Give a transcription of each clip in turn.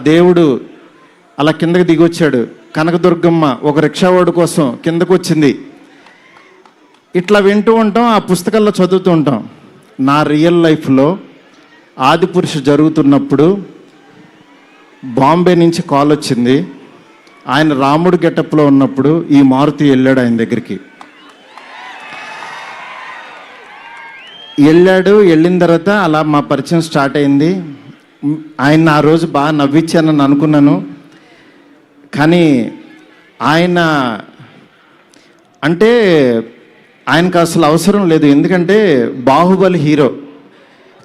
దేవుడు అలా కిందకి దిగొచ్చాడు. కనకదుర్గమ్మ ఒక రిక్షావాడు కోసం కిందకు వచ్చింది. ఇట్లా వింటూ ఉంటాం, ఆ పుస్తకాల్లో చదువుతూ ఉంటాం. నా రియల్ లైఫ్లో ఆదిపురుష జరుగుతున్నప్పుడు బాంబే నుంచి కాల్ వచ్చింది. ఆయన రాముడు గెటప్లో ఉన్నప్పుడు ఈ మారుతి వెళ్ళాడు ఆయన దగ్గరికి. వెళ్ళిన తర్వాత అలా మా పరిచయం స్టార్ట్ అయింది. ఆయన ఆ రోజు బాగా నవ్వించానని అనుకున్నాను. కానీ ఆయన అంటే ఆయనకు అసలు అవసరం లేదు. ఎందుకంటే బాహుబలి హీరో.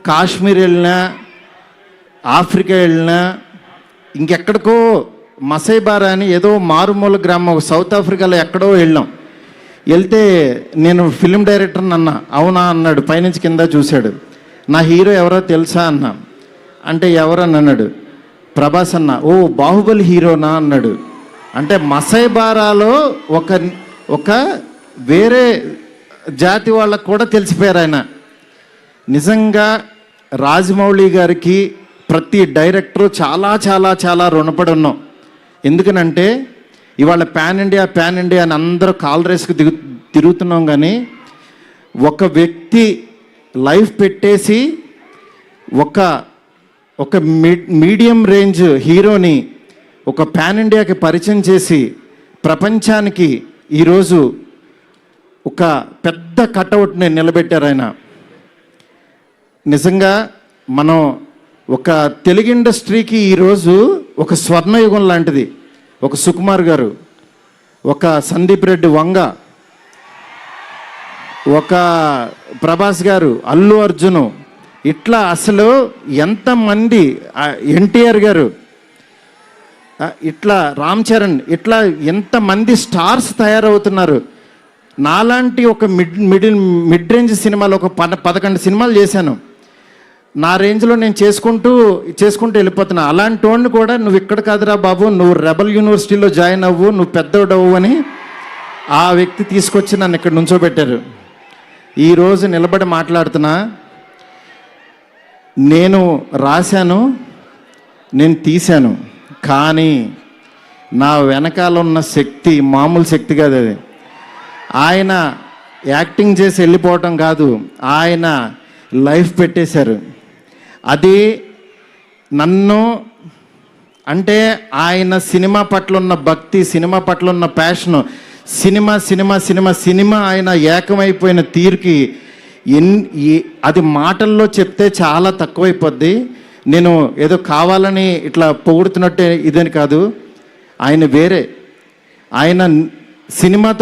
కాశ్మీర్ వెళ్ళినా, ఆఫ్రికా వెళ్ళినా, ఇంకెక్కడికో మసైబారా అని ఏదో మారుమూల గ్రామం సౌత్ ఆఫ్రికాలో ఎక్కడో వెళ్తే నేను ఫిల్మ్ డైరెక్టర్ని అన్నా. అవునా అన్నాడు. పైనుంచి కింద చూశాడు. నా హీరో ఎవరో తెలుసా అన్నా. అంటే ఎవరని అన్నాడు. ప్రభాస్ అన్న. ఓ బాహుబలి హీరోనా అన్నాడు. అంటే మసైబారాలో ఒక వేరే జాతి వాళ్ళకు కూడా తెలిసిపోయారు ఆయన. నిజంగా రాజమౌళి గారికి ప్రతి డైరెక్టరు చాలా చాలా చాలా రుణపడి ఉన్నాం. ఎందుకనంటే ఇవాళ ప్యాన్ ఇండియా అని అందరూ కాల్ రేస్కి తిరుగుతున్నాం. కానీ ఒక వ్యక్తి లైఫ్ పెట్టేసి ఒక మీడియం రేంజ్ హీరోని ఒక ప్యాన్ ఇండియాకి పరిచయం చేసి ప్రపంచానికి ఈరోజు ఒక పెద్ద కటౌట్ని నిలబెట్టారు ఆయన. నిజంగా మనం ఒక తెలుగు ఇండస్ట్రీకి ఈరోజు ఒక స్వర్ణయుగం లాంటిది. ఒక సుకుమార్ గారు, ఒక సందీప్ రెడ్డి వంగ, ఒక ప్రభాస్ గారు, అల్లు అర్జును, ఇట్లా అసలు ఎంతమంది, ఎన్టీఆర్ గారు, ఇట్లా రామ్ చరణ్, ఇట్లా ఎంతమంది స్టార్స్ తయారవుతున్నారు. నాలాంటి ఒక మిడ్ రేంజ్ సినిమాలు ఒక 11 సినిమాలు చేశాను. నా రేంజ్లో నేను చేసుకుంటూ వెళ్ళిపోతున్నా. అలాంటి వాడిని కూడా నువ్వు ఇక్కడ కాదురా బాబు, నువ్వు రెబల్ యూనివర్సిటీలో జాయిన్ అవ్వు, నువ్వు పెద్దోడవు అని ఆ వ్యక్తి తీసుకొచ్చి నన్ను ఇక్కడ నుంచోబెట్టారు. ఈరోజు నిలబడి మాట్లాడుతున్నా. నేను రాశాను, నేను తీశాను, కానీ నా వెనకాల ఉన్న శక్తి మామూలు శక్తి కాదు. అది ఆయన యాక్టింగ్ చేసి వెళ్ళిపోవటం కాదు, ఆయన లైఫ్ పెట్టేశారు. అది నన్ను అంటే ఆయన సినిమా పట్ల ఉన్న భక్తి, సినిమా పట్ల ఉన్న ప్యాషను, సినిమా ఆయన ఏకమైపోయిన తీరుకి అది మాటల్లో చెప్తే చాలా తక్కువైపోద్ది. నేను ఏదో కావాలని ఇట్లా పొగుడుతున్నట్టే ఇదని కాదు. ఆయన వేరే. ఆయన సినిమాతో